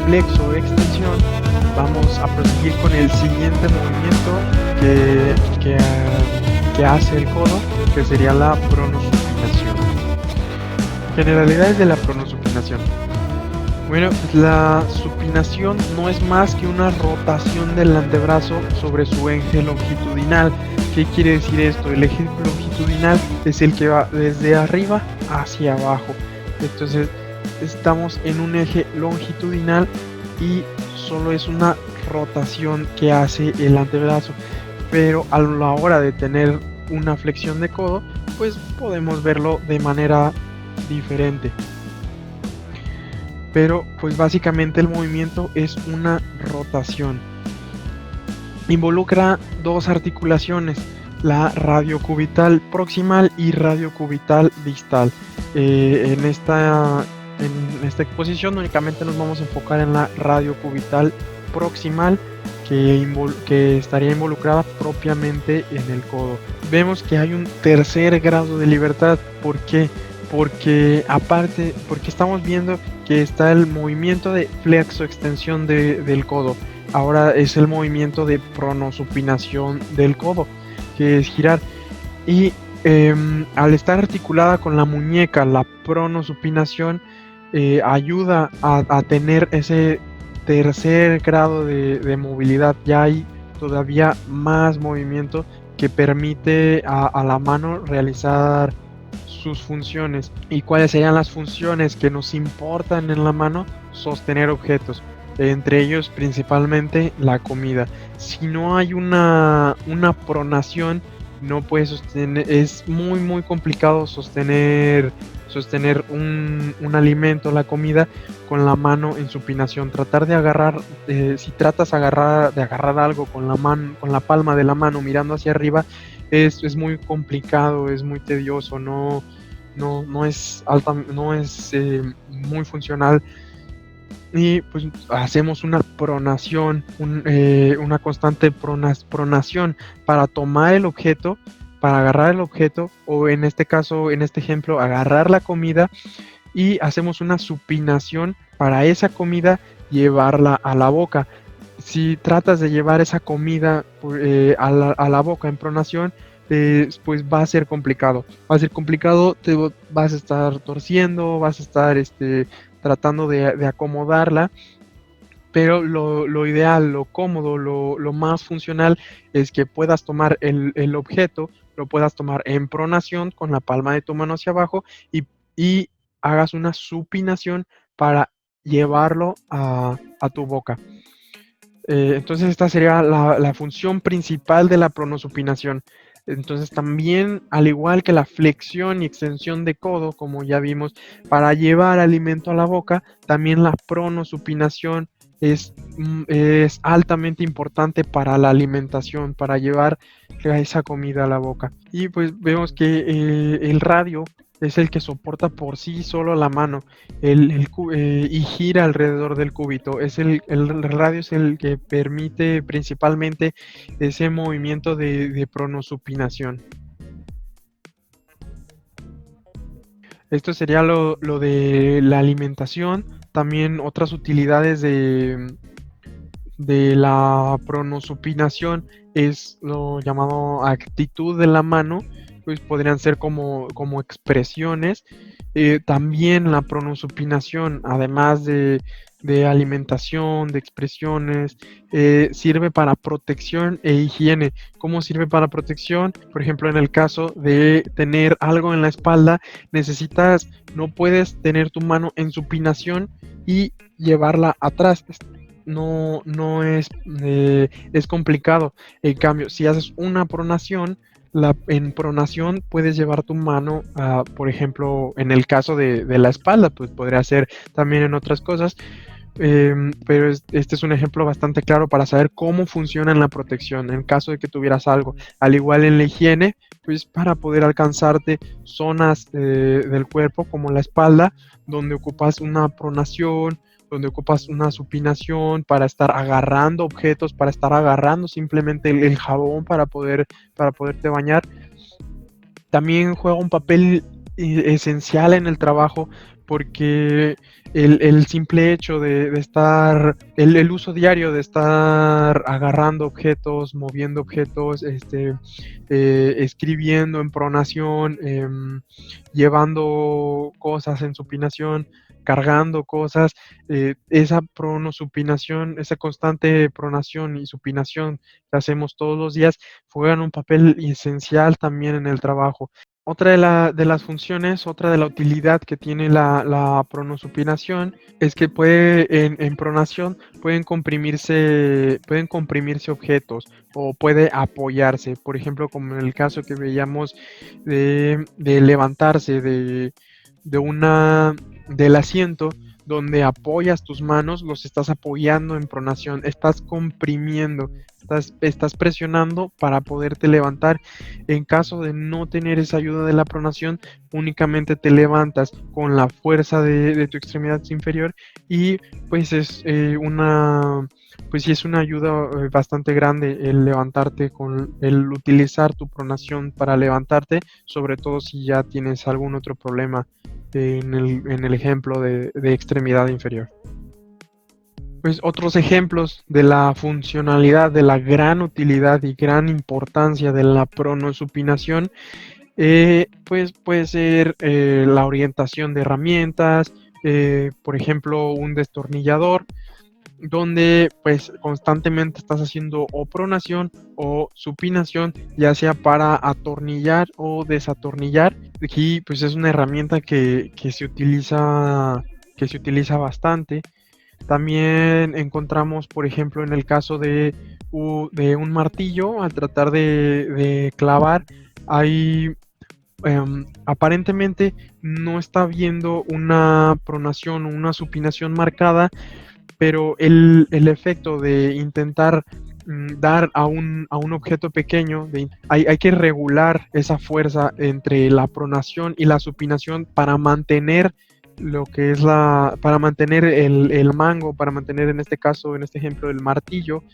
flexo-extensión, vamos a proseguir con el siguiente movimiento que hace el codo, que sería la pronosupinación. Generalidades de la pronosupinación. Bueno, pues la supinación no es más que una rotación del antebrazo sobre su eje longitudinal. ¿Qué quiere decir esto? El eje longitudinal es el que va desde arriba hacia abajo. Entonces estamos en un eje longitudinal y solo es una rotación que hace el antebrazo. Pero a la hora de tener una flexión de codo, pues podemos verlo de manera diferente. Pero pues básicamente el movimiento es una rotación. Involucra dos articulaciones, la radiocubital proximal y radiocubital distal. En esta exposición únicamente nos vamos a enfocar en la radiocubital proximal, que estaría involucrada propiamente en el codo. Vemos que hay un tercer grado de libertad. ¿Por qué? Porque estamos viendo que está el movimiento de flexo-extensión del codo. Ahora es el movimiento de pronosupinación del codo, que es girar. Y al estar articulada con la muñeca, la pronosupinación ayuda a tener ese tercer grado de movilidad. Ya hay todavía más movimiento que permite a la mano realizar sus funciones. ¿Y cuáles serían las funciones que nos importan en la mano? Sostener objetos, entre ellos principalmente la comida. Si no hay una pronación, no puedes sostener, es muy complicado sostener un alimento, la comida, con la mano en supinación. Tratar de agarrar, si tratas de agarrar algo con la mano, con la palma de la mano mirando hacia arriba, es muy complicado, es muy tedioso, no es muy funcional. Y pues hacemos una pronación, una constante pronación para tomar el objeto, para agarrar el objeto, o en este caso, en este ejemplo, agarrar la comida, y hacemos una supinación para esa comida llevarla a la boca. Si tratas de llevar esa comida a la boca en pronación, pues va a ser complicado. Va a ser complicado, te vas a estar torciendo, vas a estar tratando de acomodarla. Pero lo ideal, lo cómodo, lo más funcional es que puedas tomar el objeto, lo puedas tomar en pronación con la palma de tu mano hacia abajo y hagas una supinación para llevarlo a tu boca. Entonces esta sería la función principal de la pronosupinación. Entonces también, al igual que la flexión y extensión de codo, como ya vimos, para llevar alimento a la boca, también la pronosupinación es altamente importante para la alimentación, para llevar esa comida a la boca. Y pues vemos que el radio es el que soporta por sí solo la mano y gira alrededor del cúbito. El radio es el que permite principalmente ese movimiento de pronosupinación. Esto sería lo de la alimentación. También otras utilidades de la pronosupinación es lo llamado actitud de la mano, pues podrían ser como expresiones. También la pronosupinación, además de alimentación, de expresiones, sirve para protección e higiene. ¿Cómo sirve para protección? Por ejemplo, en el caso de tener algo en la espalda, no puedes tener tu mano en supinación y llevarla atrás. No es complicado. En cambio, si haces una pronación, en pronación puedes llevar tu mano, por ejemplo, en el caso de la espalda, pues podría ser también en otras cosas, pero este es un ejemplo bastante claro para saber cómo funciona en la protección en caso de que tuvieras algo. Al igual en la higiene, pues para poder alcanzarte zonas del cuerpo como la espalda, donde ocupas una pronación, donde ocupas una supinación para estar agarrando objetos, para estar agarrando simplemente el jabón para poderte bañar. También juega un papel esencial en el trabajo porque el simple hecho de estar, el uso diario de estar agarrando objetos, moviendo objetos, escribiendo en pronación, llevando cosas en supinación, cargando cosas, esa pronosupinación, esa constante pronación y supinación que hacemos todos los días juegan un papel esencial también en el trabajo. Otra de las funciones, otra de la utilidad que tiene la pronosupinación es que en pronación pueden comprimirse objetos o puede apoyarse. Por ejemplo, como en el caso que veíamos de levantarse del asiento, donde apoyas tus manos, los estás apoyando en pronación, estás comprimiendo, estás presionando para poderte levantar. En caso de no tener esa ayuda de la pronación, únicamente te levantas con la fuerza de tu extremidad inferior y pues pues sí es una ayuda bastante grande el levantarte el utilizar tu pronación para levantarte, sobre todo si ya tienes algún otro problema en el ejemplo de extremidad inferior. Pues otros ejemplos de la funcionalidad, de la gran utilidad y gran importancia de la pronosupinación, pues puede ser la orientación de herramientas, por ejemplo, un destornillador, donde pues constantemente estás haciendo o pronación o supinación, ya sea para atornillar o desatornillar. Aquí pues es una herramienta que se utiliza bastante. También encontramos, por ejemplo, en el caso de un martillo, al tratar de clavar, hay aparentemente no está viendo una pronación o una supinación marcada, pero el efecto de intentar dar a un objeto pequeño, hay que regular esa fuerza entre la pronación y la supinación para mantener lo que es para mantener el mango, para mantener en este caso, en este ejemplo, el martillo.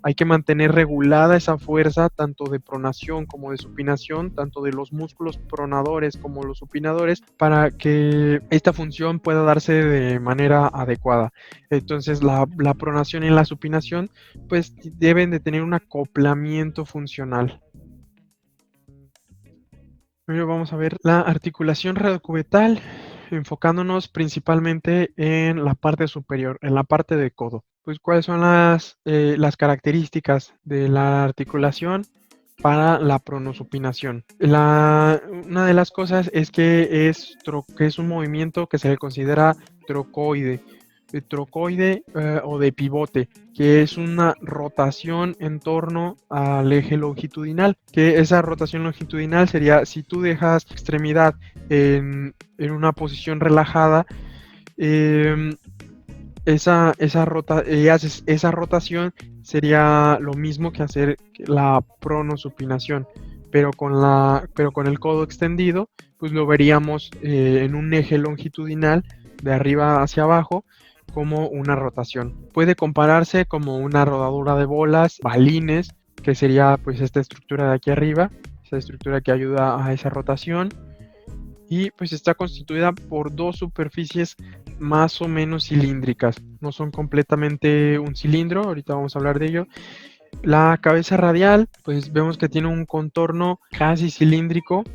Hay que mantener regulada esa fuerza tanto de pronación como de supinación, tanto de los músculos pronadores como los supinadores, para que esta función pueda darse de manera adecuada. Entonces la pronación y la supinación pues deben de tener un acoplamiento funcional. Primero vamos a ver la articulación radiocubital, enfocándonos principalmente en la parte superior, en la parte de codo. Pues, ¿cuáles son las características de la articulación para la pronosupinación? Una de las cosas es que es un movimiento que se le considera trocoide, o de pivote, que es una rotación en torno al eje longitudinal, que esa rotación longitudinal sería si tú dejas extremidad en una posición relajada, em, haces esa rotación, sería lo mismo que hacer la pronosupinación, pero con el codo extendido, pues lo veríamos en un eje longitudinal de arriba hacia abajo como una rotación. Puede compararse como una rodadura de bolas, balines, que sería pues esta estructura de aquí arriba, esa estructura que ayuda a esa rotación, y pues está constituida por dos superficies más o menos cilíndricas. No son completamente un cilindro, ahorita vamos a hablar de ello. La cabeza radial, pues vemos que tiene un contorno casi cilíndrico,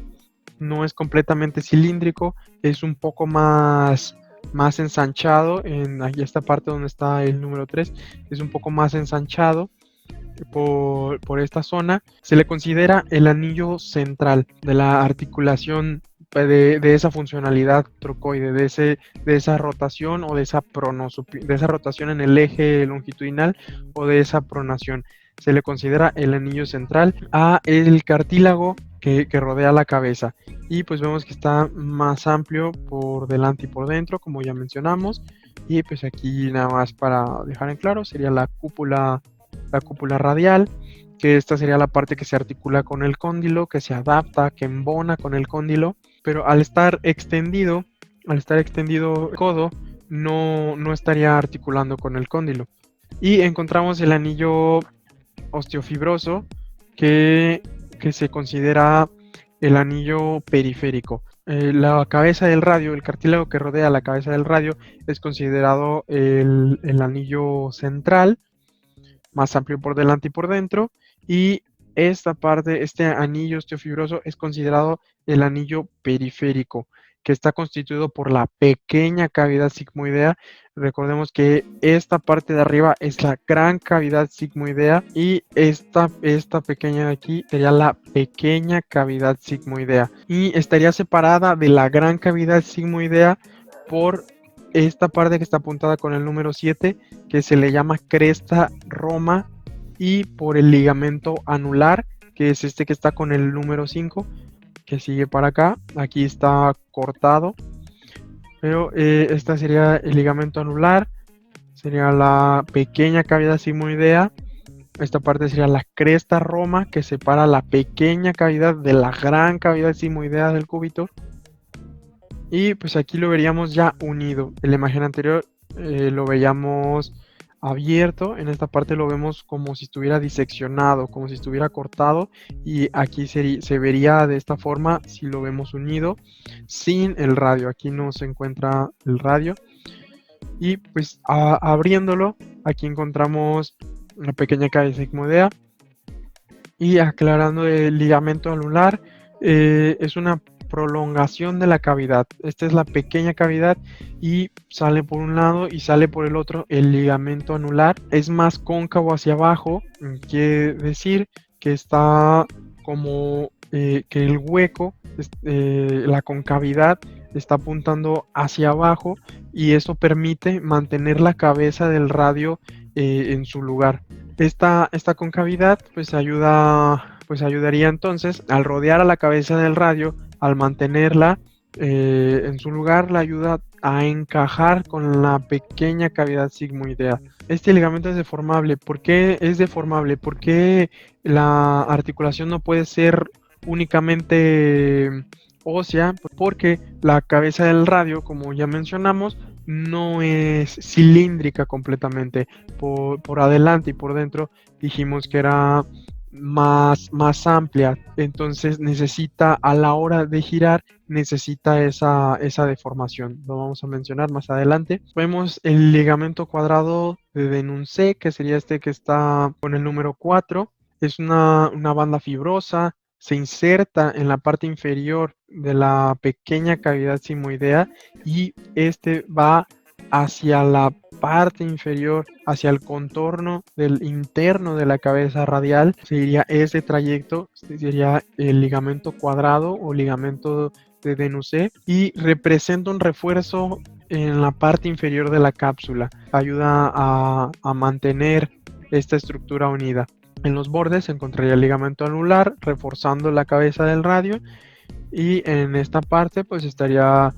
no es completamente cilíndrico, es un poco más ensanchado, en aquí esta parte donde está el número 3, es un poco más ensanchado por esta zona. Se le considera el anillo central de la articulación de esa funcionalidad trocoide, de esa rotación o de esa rotación en el eje longitudinal o de esa pronación. Se le considera el anillo central a el cartílago que rodea la cabeza, y pues vemos que está más amplio por delante y por dentro, como ya mencionamos. Y pues aquí nada más para dejar en claro sería la cúpula radial, que esta sería la parte que se articula con el cóndilo, que se adapta, que embona con el cóndilo, pero al estar extendido el codo, no estaría articulando con el cóndilo. Y encontramos el anillo osteofibroso, que se considera el anillo periférico. la cabeza del radio, el cartílago que rodea la cabeza del radio, es considerado el anillo central, más amplio por delante y por dentro, y esta parte, este anillo osteofibroso, es considerado el anillo periférico, que está constituido por la pequeña cavidad sigmoidea. Recordemos que esta parte de arriba es la gran cavidad sigmoidea y esta pequeña de aquí sería la pequeña cavidad sigmoidea, y estaría separada de la gran cavidad sigmoidea por esta parte que está apuntada con el número 7, que se le llama cresta roma, y por el ligamento anular, que es este que está con el número 5, que sigue para acá. Aquí está cortado, pero este sería el ligamento anular, sería la pequeña cavidad sigmoidea. Esta parte sería la cresta roma, que separa la pequeña cavidad de la gran cavidad sigmoidea del cúbito. Y pues aquí lo veríamos ya unido. En la imagen anterior lo veíamos abierto, en esta parte lo vemos como si estuviera diseccionado, como si estuviera cortado, y aquí se vería de esta forma si lo vemos unido sin el radio. Aquí no se encuentra el radio, y pues abriéndolo, aquí encontramos una pequeña cavidad sigmoidea. Y aclarando, el ligamento anular es una prolongación de la cavidad. Esta es la pequeña cavidad y sale por un lado y sale por el otro. El ligamento anular es más cóncavo hacia abajo, quiere decir que está como que el hueco, la concavidad está apuntando hacia abajo, y eso permite mantener la cabeza del radio en su lugar. Esta concavidad pues ayudaría entonces al rodear a la cabeza del radio, al mantenerla en su lugar, la ayuda a encajar con la pequeña cavidad sigmoidea. Este ligamento es deformable. ¿Por qué es deformable? ¿Por qué la articulación no puede ser únicamente ósea? Porque la cabeza del radio, como ya mencionamos, no es cilíndrica completamente. Por adelante y por dentro dijimos que era más amplia, entonces necesita, a la hora de girar, necesita esa deformación. Lo vamos a mencionar más adelante. Vemos el ligamento cuadrado de Denuncé, que sería este que está con el número 4. Es una banda fibrosa, se inserta en la parte inferior de la pequeña cavidad sigmoidea, y este va hacia la parte inferior, hacia el contorno del interno de la cabeza radial. Sería ese trayecto, sería el ligamento cuadrado o ligamento de Denuncé, y representa un refuerzo en la parte inferior de la cápsula. Ayuda a mantener esta estructura unida. En los bordes se encontraría el ligamento anular, reforzando la cabeza del radio, y en esta parte pues estaría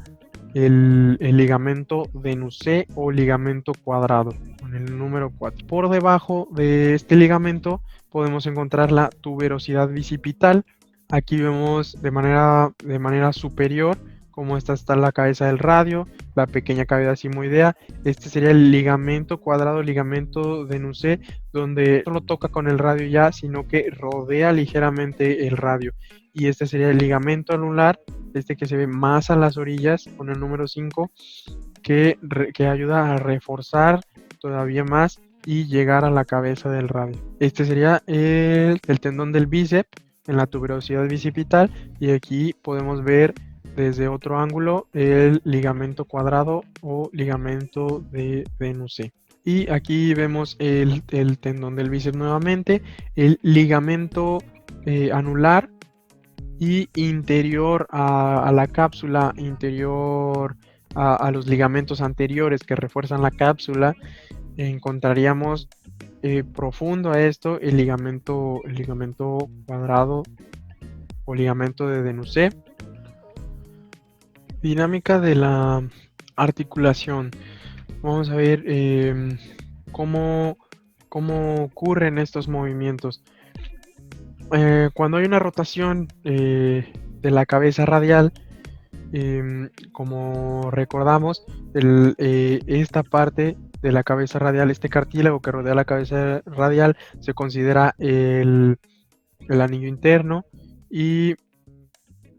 el ligamento Denuncé o ligamento cuadrado, con el número 4. Por debajo de este ligamento podemos encontrar la tuberosidad bicipital. Aquí vemos de manera superior como esta está la cabeza del radio, la pequeña cavidad sigmoidea. Este sería el ligamento cuadrado, ligamento Denuncé, donde no lo toca con el radio ya, sino que rodea ligeramente el radio. Y este sería el ligamento anular, este que se ve más a las orillas, con el número 5, que ayuda a reforzar todavía más y llegar a la cabeza del radio. Este sería el tendón del bíceps en la tuberosidad bicipital, y aquí podemos ver desde otro ángulo el ligamento cuadrado o ligamento de Denuncé. Y aquí vemos el tendón del bíceps nuevamente, el ligamento anular y interior a la cápsula, interior a los ligamentos anteriores que refuerzan la cápsula. Encontraríamos profundo a esto el ligamento cuadrado o ligamento de Denuncé. Dinámica de la articulación. Vamos a ver cómo ocurren estos movimientos. Cuando hay una rotación de la cabeza radial, como recordamos, esta parte de la cabeza radial, este cartílago que rodea la cabeza radial, se considera el anillo interno, y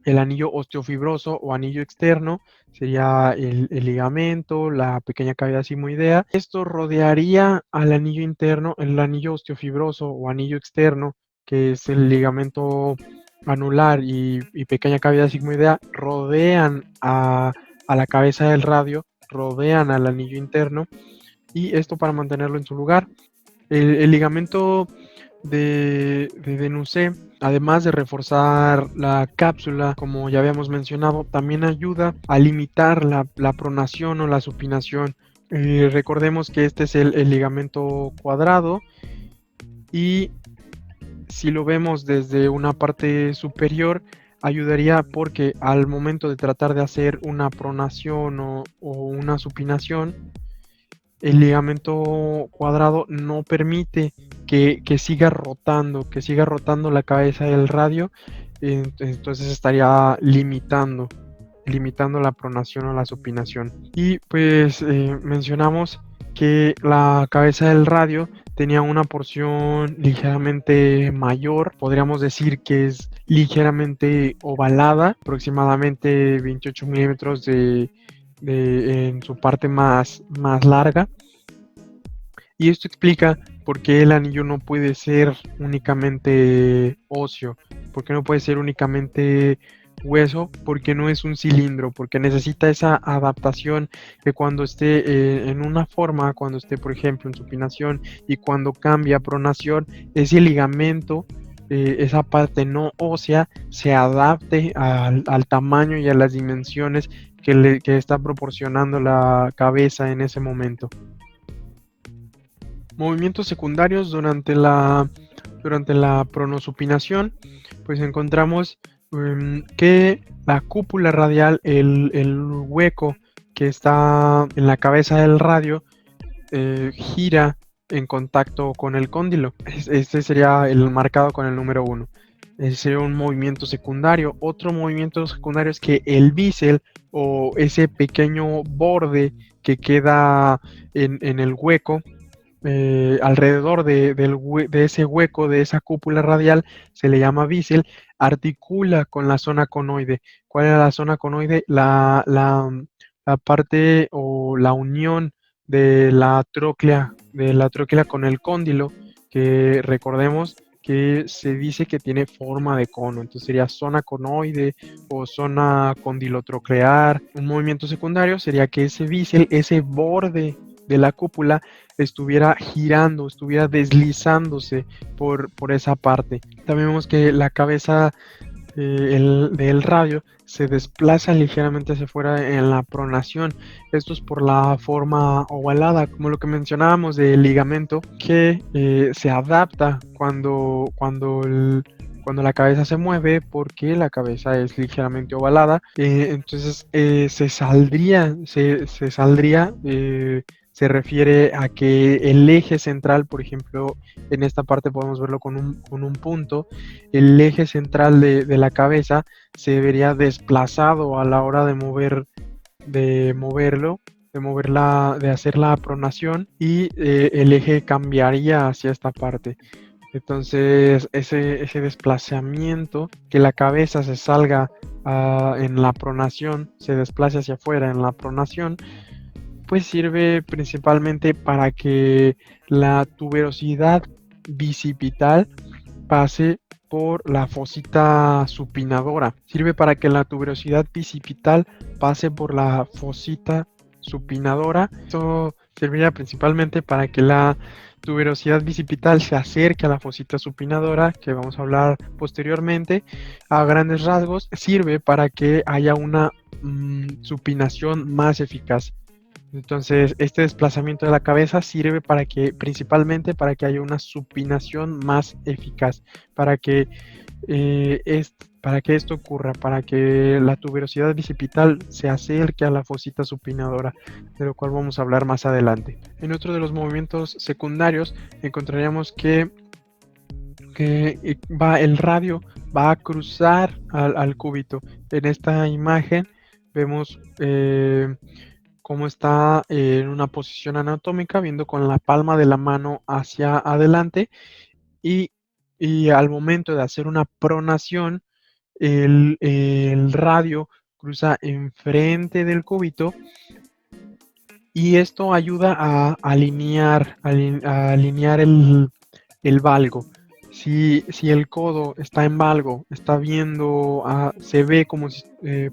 El anillo osteofibroso o anillo externo sería el ligamento, la pequeña cavidad sigmoidea. Esto rodearía al anillo interno, el anillo osteofibroso o anillo externo, que es el ligamento anular y pequeña cavidad sigmoidea, rodean a la cabeza del radio, rodean al anillo interno, y esto para mantenerlo en su lugar. El ligamento de Denussé, además de reforzar la cápsula, como ya habíamos mencionado, también ayuda a limitar la pronación o la supinación. Recordemos que este es el ligamento cuadrado, y si lo vemos desde una parte superior, ayudaría porque al momento de tratar de hacer una pronación o una supinación, el ligamento cuadrado no permite que siga rotando la cabeza del radio. Entonces estaría limitando la pronación o la supinación. Y pues mencionamos que la cabeza del radio tenía una porción ligeramente mayor, podríamos decir que es ligeramente ovalada, aproximadamente 28 milímetros en su parte más larga. Y esto explica por qué el anillo no puede ser únicamente óseo, por qué no puede ser únicamente hueso, porque no es un cilindro, porque necesita esa adaptación que cuando esté en una forma, cuando esté, por ejemplo, en supinación, y cuando cambia a pronación, ese ligamento, esa parte no ósea, se adapte al tamaño y a las dimensiones que está proporcionando la cabeza en ese momento. Movimientos secundarios durante la pronosupinación, pues encontramos que la cúpula radial, el hueco que está en la cabeza del radio, gira en contacto con el cóndilo. Este sería el marcado con el número 1. Ese sería un movimiento secundario. Otro movimiento secundario es que el bisel, o ese pequeño borde que queda en el hueco, alrededor de ese hueco, de esa cúpula radial, se le llama bisel, articula con la zona conoide. ¿Cuál es la zona conoide? La parte o la unión de la tróclea con el cóndilo, que recordemos que se dice que tiene forma de cono. Entonces sería zona conoide o zona condilotroclear. Un movimiento secundario sería que ese bisel, ese borde de la cúpula, estuviera girando, estuviera deslizándose por esa parte. También vemos que la cabeza del radio se desplaza ligeramente hacia afuera en la pronación. Esto es por la forma ovalada, como lo que mencionábamos del ligamento, que se adapta cuando la cabeza se mueve, porque la cabeza es ligeramente ovalada. Entonces se refiere a que el eje central, por ejemplo, en esta parte podemos verlo con un punto, el eje central de la cabeza se vería desplazado a la hora de hacer la pronación, y el eje cambiaría hacia esta parte. Entonces, ese desplazamiento, que la cabeza se salga en la pronación, se desplace hacia afuera en la pronación, pues sirve principalmente para que la tuberosidad bicipital pase por la fosita supinadora. Sirve para que la tuberosidad bicipital pase por la fosita supinadora. Esto serviría principalmente para que la tuberosidad bicipital se acerque a la fosita supinadora, que vamos a hablar posteriormente. A grandes rasgos, sirve para que haya una supinación más eficaz. Entonces, este desplazamiento de la cabeza sirve principalmente para que haya una supinación más eficaz, para que esto ocurra, para que la tuberosidad bicipital se acerque a la fosita supinadora, de lo cual vamos a hablar más adelante. En otro de los movimientos secundarios encontraríamos que el radio va a cruzar al cúbito. En esta imagen vemos cómo está en una posición anatómica, viendo con la palma de la mano hacia adelante, y al momento de hacer una pronación, el radio cruza enfrente del cúbito y esto ayuda a alinear el valgo. Si el codo está en valgo, está viendo, se ve como si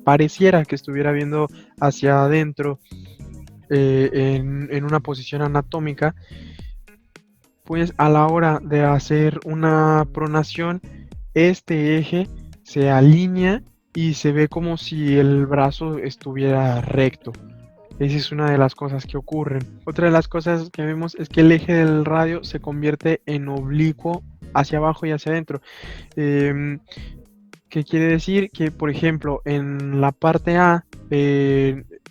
pareciera que estuviera viendo hacia adentro en una posición anatómica, pues a la hora de hacer una pronación, este eje se alinea y se ve como si el brazo estuviera recto. Esa es una de las cosas que ocurren. Otra de las cosas que vemos es que el eje del radio se convierte en oblicuo hacia abajo y hacia adentro. Em, ¿Qué quiere decir? Que, por ejemplo, en la parte A,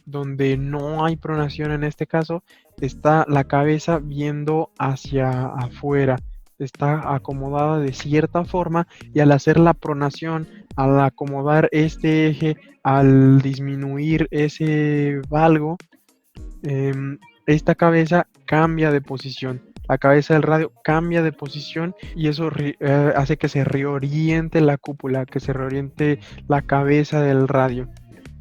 donde no hay pronación en este caso, está la cabeza viendo hacia afuera, está acomodada de cierta forma y al hacer la pronación, al acomodar este eje, al disminuir ese valgo, esta cabeza cambia de posición. La cabeza del radio cambia de posición y eso hace que se reoriente la cúpula, que se reoriente la cabeza del radio.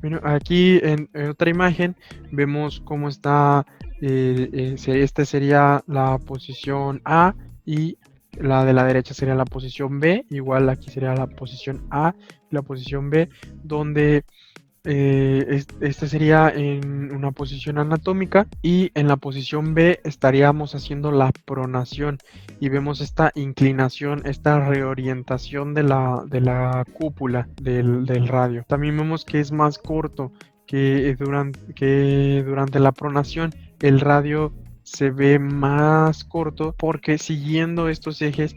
Bueno, aquí en otra imagen vemos cómo está, esta sería la posición A y la de la derecha sería la posición B, igual aquí sería la posición A y la posición B, donde este sería en una posición anatómica y en la posición B estaríamos haciendo la pronación y vemos esta inclinación, esta reorientación de la cúpula del radio. También vemos que es más corto que durante la pronación. El radio se ve más corto porque siguiendo estos ejes,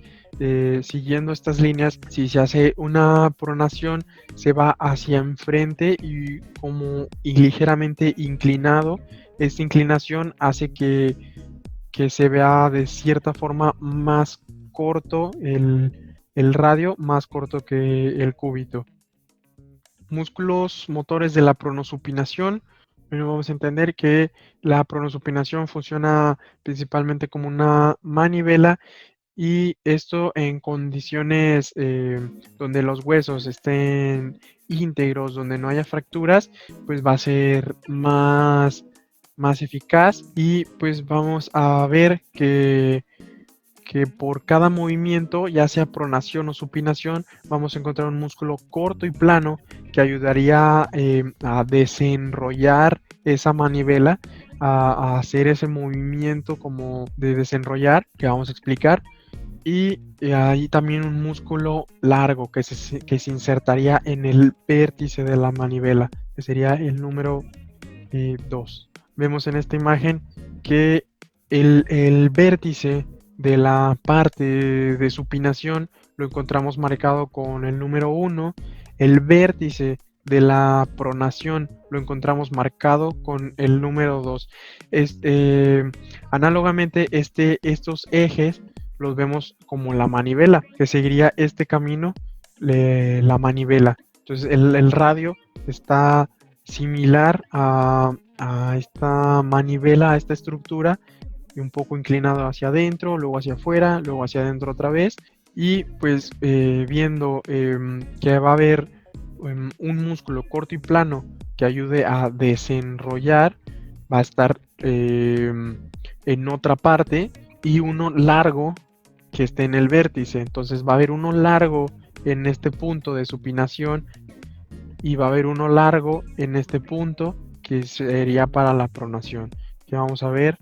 siguiendo estas líneas, si se hace una pronación, se va hacia enfrente y ligeramente inclinado. Esta inclinación hace que se vea de cierta forma más corto el radio, más corto que el cúbito. Músculos motores de la pronosupinación. Bueno, vamos a entender que la pronosupinación funciona principalmente como una manivela y esto en condiciones donde los huesos estén íntegros, donde no haya fracturas, pues va a ser más eficaz y pues vamos a ver que por cada movimiento, ya sea pronación o supinación, vamos a encontrar un músculo corto y plano que ayudaría a desenrollar esa manivela, a hacer ese movimiento como de desenrollar que vamos a explicar. Y hay también un músculo largo que se insertaría en el vértice de la manivela, que sería el número 2. Vemos en esta imagen que el vértice de la parte de supinación lo encontramos marcado con el número 1. El vértice de la pronación lo encontramos marcado con el número 2. Análogamente, estos ejes los vemos como la manivela, que seguiría este camino, la manivela. Entonces el radio está similar a esta manivela, a esta estructura, y un poco inclinado hacia adentro, luego hacia afuera, luego hacia adentro otra vez. Y pues viendo que va a haber un músculo corto y plano que ayude a desenrollar, va a estar en otra parte, y uno largo que esté en el vértice. Entonces va a haber uno largo en este punto de supinación y va a haber uno largo en este punto que sería para la pronación, que vamos a ver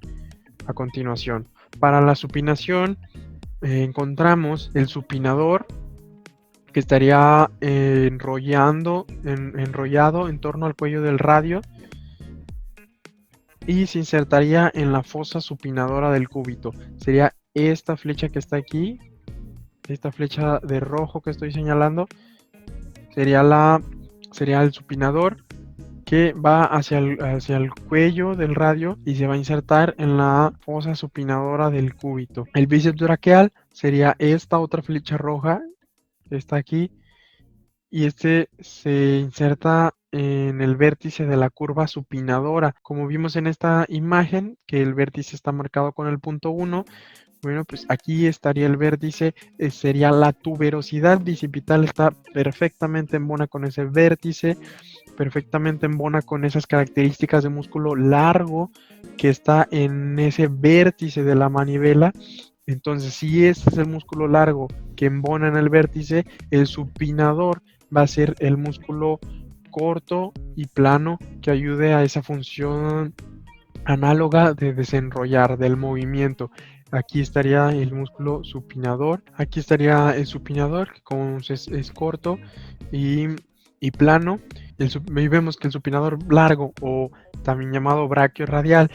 a continuación. Para la supinación encontramos el supinador, que estaría enrollado en torno al cuello del radio y se insertaría en la fosa supinadora del cúbito. Sería esta flecha que está aquí, esta flecha de rojo que estoy señalando, sería el supinador, que va hacia el cuello del radio y se va a insertar en la fosa supinadora del cúbito. El bíceps braquial sería esta otra flecha roja que está aquí, y este se inserta en el vértice de la curva supinadora. Como vimos en esta imagen, que el vértice está marcado con el punto 1, Bueno, pues aquí estaría el vértice, sería la tuberosidad bicipital, está perfectamente en bona con ese vértice, perfectamente en bona con esas características de músculo largo que está en ese vértice de la manivela. Entonces, si este es el músculo largo que embona en el vértice, el supinador va a ser el músculo corto y plano que ayude a esa función análoga de desenrollar del movimiento. Aquí estaría el músculo supinador, aquí estaría el supinador, que como es corto y, y plano. Y vemos que el supinador largo, o también llamado braquio radial,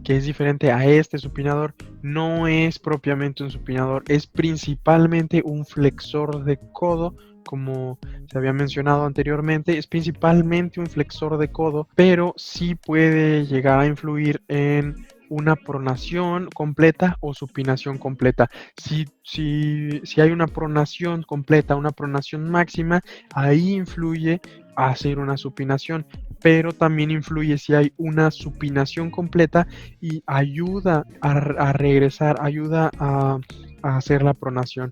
que es diferente a este supinador, no es propiamente un supinador, es principalmente un flexor de codo, como se había mencionado anteriormente, es principalmente un flexor de codo, pero sí puede llegar a influir en una pronación completa o supinación completa. Si hay una pronación completa, una pronación máxima, ahí influye a hacer una supinación, pero también influye si hay una supinación completa y ayuda a regresar, ayuda a hacer la pronación.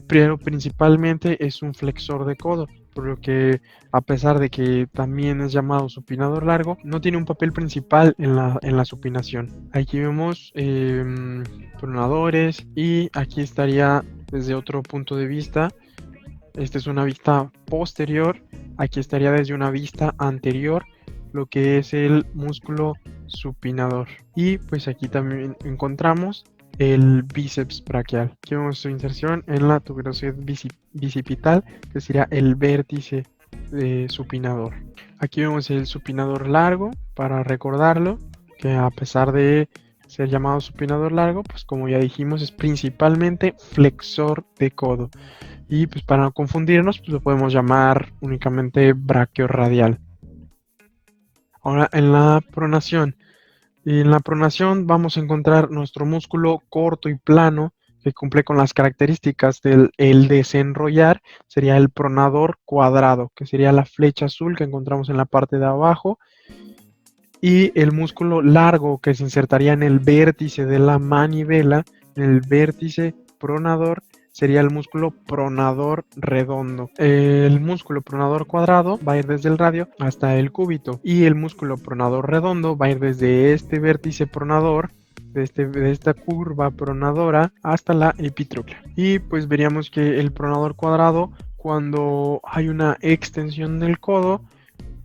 Pero principalmente es un flexor de codo, por lo que a pesar de que también es llamado supinador largo, no tiene un papel principal en la supinación. Aquí vemos pronadores y aquí estaría desde otro punto de vista. Esta es una vista posterior, aquí estaría desde una vista anterior lo que es el músculo supinador. Y pues aquí también encontramos el bíceps braquial. Aquí vemos su inserción en la tuberosidad bicipital, que sería el vértice supinador. Aquí vemos el supinador largo, para recordarlo, que a pesar de ser llamado supinador largo, pues como ya dijimos, es principalmente flexor de codo. Y pues para no confundirnos, pues lo podemos llamar únicamente braquiorradial. Ahora en la pronación vamos a encontrar nuestro músculo corto y plano que cumple con las características del el desenrollar, sería el pronador cuadrado, que sería la flecha azul que encontramos en la parte de abajo, y el músculo largo que se insertaría en el vértice de la manivela, en el vértice pronador, sería el músculo pronador redondo. El músculo pronador cuadrado va a ir desde el radio hasta el cúbito, y el músculo pronador redondo va a ir desde este vértice pronador, de esta curva pronadora, hasta la epitróclea. Y pues veríamos que el pronador cuadrado, cuando hay una extensión del codo,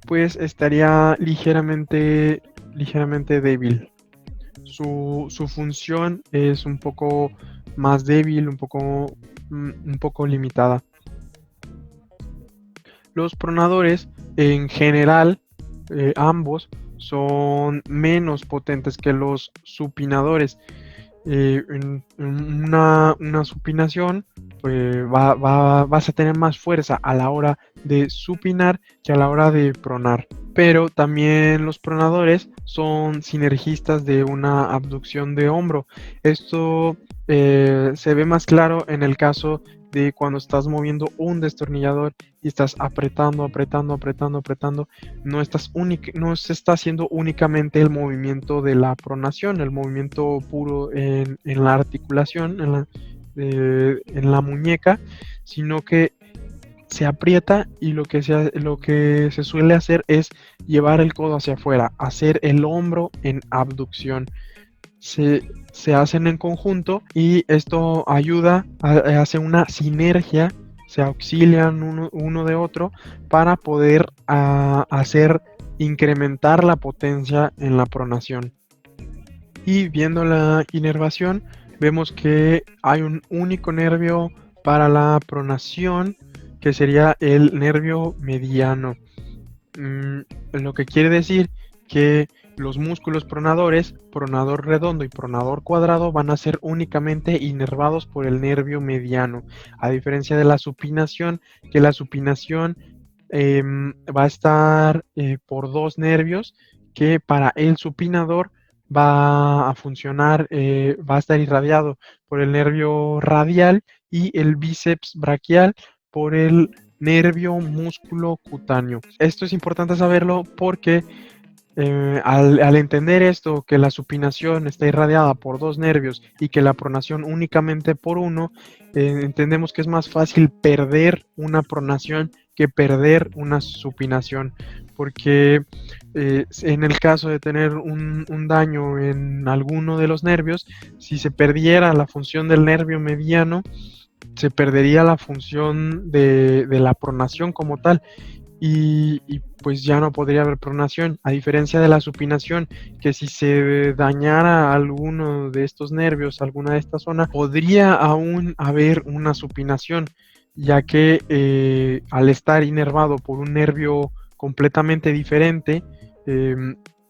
pues estaría ligeramente débil. Su función es un poco más débil, un poco limitada. Los pronadores, en general, ambos son menos potentes que los supinadores. En una supinación, pues vas a tener más fuerza a la hora de supinar que a la hora de pronar. Pero también los pronadores son sinergistas de una abducción de hombro. Esto se ve más claro en el caso de cuando estás moviendo un destornillador y estás apretando, apretando, apretando, apretando. No se está haciendo únicamente el movimiento de la pronación, el movimiento puro en la articulación, en la muñeca, sino que se aprieta, y lo que se suele hacer es llevar el codo hacia afuera, hacer el hombro en abducción. Se hacen en conjunto y esto ayuda, hace una sinergia, se auxilian uno de otro para poder incrementar la potencia en la pronación. Y viendo la inervación, vemos que hay un único nervio para la pronación, que sería el nervio mediano. Lo que quiere decir que los músculos pronadores, pronador redondo y pronador cuadrado, van a ser únicamente inervados por el nervio mediano, a diferencia de la supinación, que la supinación va a estar por dos nervios, que para el supinador va a funcionar, va a estar irradiado por el nervio radial, y el bíceps braquial por el nervio músculo cutáneo. Esto es importante saberlo porque Al entender esto, que la supinación está irradiada por dos nervios y que la pronación únicamente por uno, entendemos que es más fácil perder una pronación que perder una supinación, porque en el caso de tener un daño en alguno de los nervios, si se perdiera la función del nervio mediano, se perdería la función de la pronación como tal pues ya no podría haber pronación, a diferencia de la supinación, que si se dañara alguno de estos nervios, alguna de estas zonas, podría aún haber una supinación, ya que al estar inervado por un nervio completamente diferente,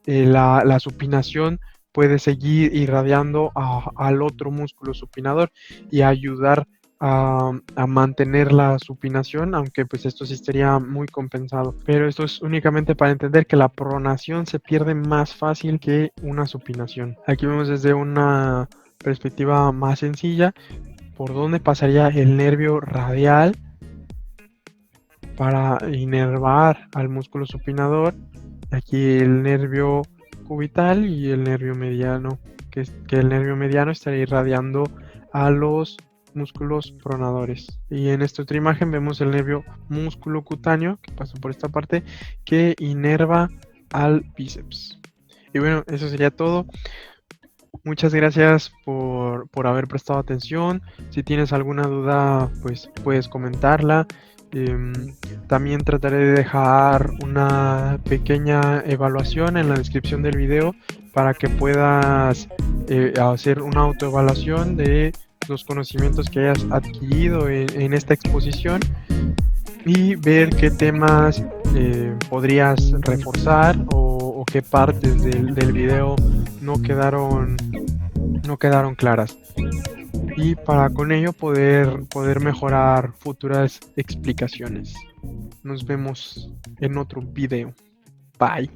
la supinación puede seguir irradiando al otro músculo supinador y ayudar a mantener la supinación, aunque pues esto sí estaría muy compensado. Pero esto es únicamente para entender que la pronación se pierde más fácil que una supinación. Aquí vemos desde una perspectiva más sencilla por dónde pasaría el nervio radial para inervar al músculo supinador. Aquí el nervio cubital y el nervio mediano, que el nervio mediano estaría irradiando a los músculos pronadores. Y en esta otra imagen vemos el nervio músculo cutáneo, que pasa por esta parte, que inerva al bíceps. Y bueno, eso sería todo. Muchas gracias por haber prestado atención. Si tienes alguna duda, pues puedes comentarla. Em, También trataré de dejar una pequeña evaluación en la descripción del video para que puedas hacer una autoevaluación de los conocimientos que hayas adquirido en esta exposición y ver qué temas podrías reforzar o qué partes del video no quedaron claras, y para con ello poder mejorar futuras explicaciones. Nos vemos en otro video. Bye.